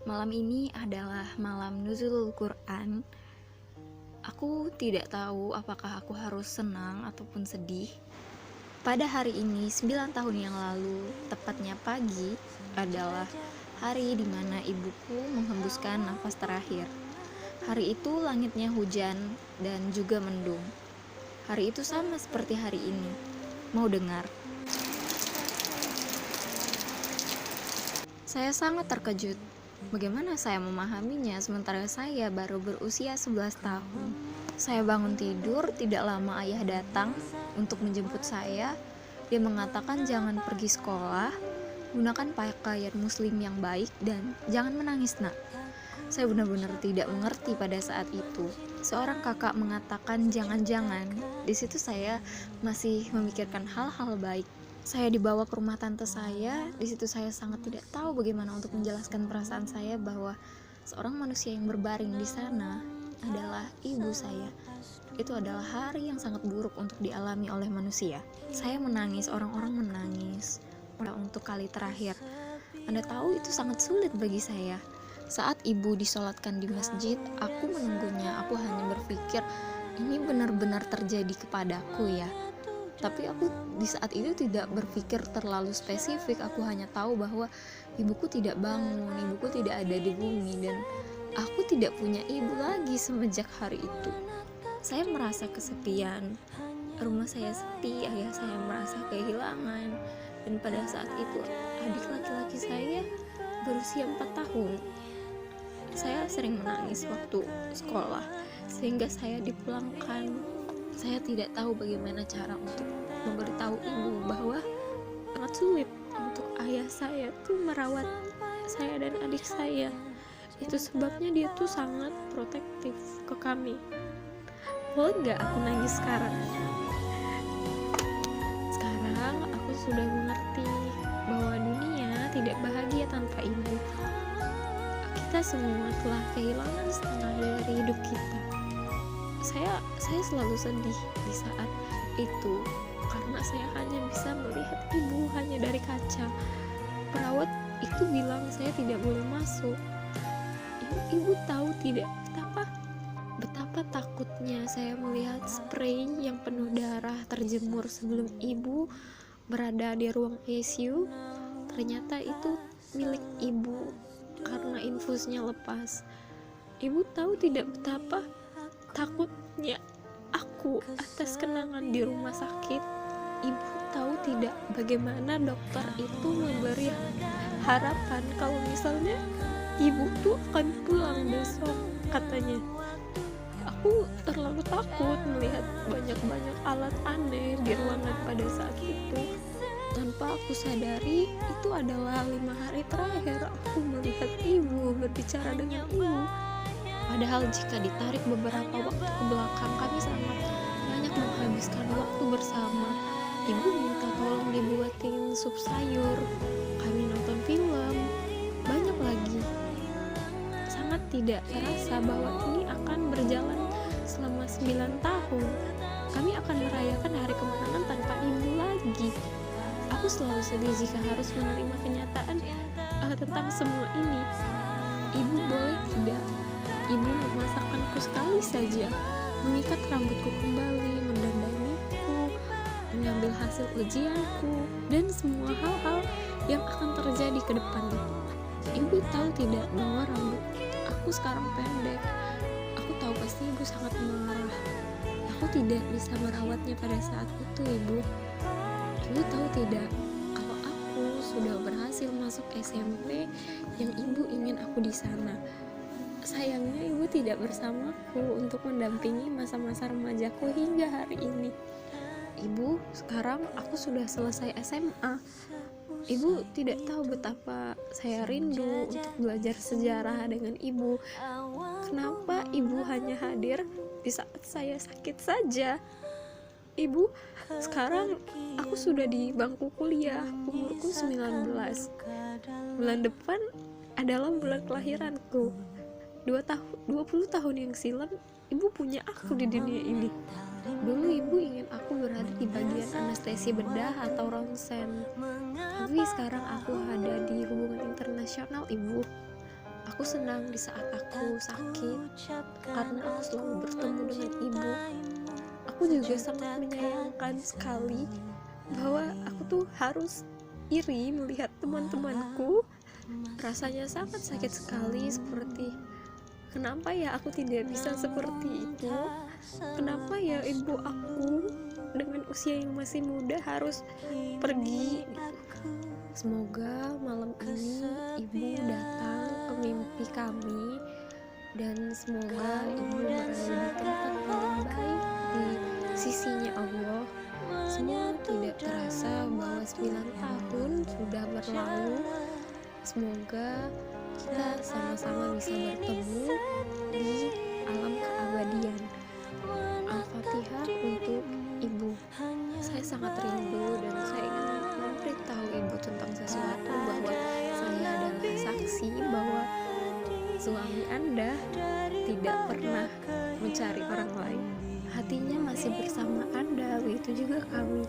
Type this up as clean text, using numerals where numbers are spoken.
Malam ini adalah malam nuzulul Quran. Aku tidak tahu apakah aku harus senang ataupun sedih. Pada hari ini, 9 tahun yang lalu, tepatnya pagi, adalah hari di mana ibuku menghembuskan nafas terakhir. Hari itu langitnya hujan dan juga mendung. Hari itu sama seperti hari ini. Mau dengar? Saya sangat terkejut. Bagaimana saya memahaminya sementara saya baru berusia 11 tahun? Saya bangun tidur, tidak lama ayah datang untuk menjemput saya. Dia mengatakan jangan pergi sekolah, gunakan pakaian muslim yang baik, dan jangan menangis, nak. Saya benar-benar tidak mengerti pada saat itu. Seorang kakak mengatakan jangan-jangan. Di situ saya masih memikirkan hal-hal baik. Saya dibawa ke rumah tante saya. Di situ saya sangat tidak tahu bagaimana untuk menjelaskan perasaan saya bahwa seorang manusia yang berbaring di sana adalah ibu saya. Itu adalah hari yang sangat buruk untuk dialami oleh manusia. Saya menangis, orang-orang menangis. Untuk kali terakhir. Anda tahu itu sangat sulit bagi saya. Saat ibu disolatkan di masjid, aku menunggunya. Aku hanya berpikir, ini benar-benar terjadi kepadaku ya. Tapi aku di saat itu tidak berpikir terlalu spesifik. Aku hanya tahu bahwa ibuku tidak bangun, ibuku tidak ada di bumi, dan aku tidak punya ibu lagi semenjak hari itu. Saya merasa kesepian, rumah saya sepi, ayah saya merasa kehilangan. Dan pada saat itu adik laki-laki saya berusia 4 tahun. Saya sering menangis waktu sekolah, sehingga saya dipulangkan. Saya tidak tahu bagaimana cara untuk memberitahu ibu bahwa sangat sulit untuk ayah saya tuh merawat saya dan adik saya. Itu sebabnya dia tuh sangat protektif ke kami. Boleh nggak aku nangis sekarang? Sekarang aku sudah mengerti bahwa dunia tidak bahagia tanpa ibu. Kita semua telah kehilangan setengah dari hidup kita. Saya selalu sedih di saat itu karena saya hanya bisa melihat ibu hanya dari kaca. Perawat itu bilang saya tidak boleh masuk. Ibu tahu tidak betapa takutnya saya melihat spray yang penuh darah terjemur sebelum ibu berada di ruang ICU. Ternyata itu milik ibu karena infusnya lepas. Ibu tahu tidak betapa takutnya aku atas kenangan di rumah sakit. Ibu tahu tidak bagaimana dokter itu memberi harapan kalau misalnya ibu tuh akan pulang besok, katanya. Aku terlalu takut melihat banyak-banyak alat aneh di ruangan pada saat itu. Tanpa aku sadari, itu adalah 5 hari terakhir aku melihat ibu, berbicara dengan ibu. Padahal jika ditarik beberapa waktu ke belakang, kami sangat banyak menghabiskan waktu bersama. Ibu minta tolong dibuatin sup sayur, kami nonton film, banyak lagi. Sangat tidak terasa bahwa ini akan berjalan selama 9 tahun. Kami akan merayakan hari kemenangan tanpa ibu lagi. Aku selalu sedih jika harus menerima kenyataan tentang semua ini. Ibu boleh tidak? Ibu memasakkanku sekali saja, mengikat rambutku kembali, mendandaniku, mengambil hasil ujianku, dan semua hal-hal yang akan terjadi ke depannya. Ibu tahu tidak bahwa rambut aku sekarang pendek? Aku tahu pasti ibu sangat marah. Aku tidak bisa merawatnya pada saat itu, ibu. Ibu tahu tidak, kalau aku sudah berhasil masuk SMP yang ibu ingin aku di sana. Sayangnya ibu tidak bersamaku untuk mendampingi masa-masa remajaku hingga hari ini. Ibu, sekarang aku sudah selesai SMA. Ibu tidak tahu betapa saya rindu untuk belajar sejarah dengan ibu. Kenapa ibu hanya hadir di saat saya sakit saja? Ibu, sekarang aku sudah di bangku kuliah, umurku 19. Bulan depan adalah bulan kelahiranku. 20 tahun yang silam, ibu punya aku di dunia ini. Dulu ibu ingin aku berada di bagian anestesi bedah atau ronsen. Tapi sekarang aku ada di hubungan internasional, ibu. Aku senang di saat aku sakit karena aku selalu bertemu dengan ibu. Aku juga sangat menyayangkan sekali bahwa aku tuh harus iri melihat teman-temanku. Rasanya sangat sakit sekali, seperti kenapa ya aku tidak bisa seperti itu? Kenapa ya ibu aku dengan usia yang masih muda harus pergi? Semoga malam ini ibu datang ke mimpi kami, dan semoga ibu berada di tempat paling baik di sisinya Allah. Semua tidak terasa bahwa 9 tahun sudah berlalu. Semoga kita sama-sama bisa bertemu di alam keabadian. Al-Fatihah untuk ibu. Saya sangat rindu dan saya ingin memberitahu ibu tentang sesuatu, bahwa saya adalah saksi bahwa suami Anda tidak pernah mencari orang lain. Hatinya masih bersama Anda, begitu juga kami.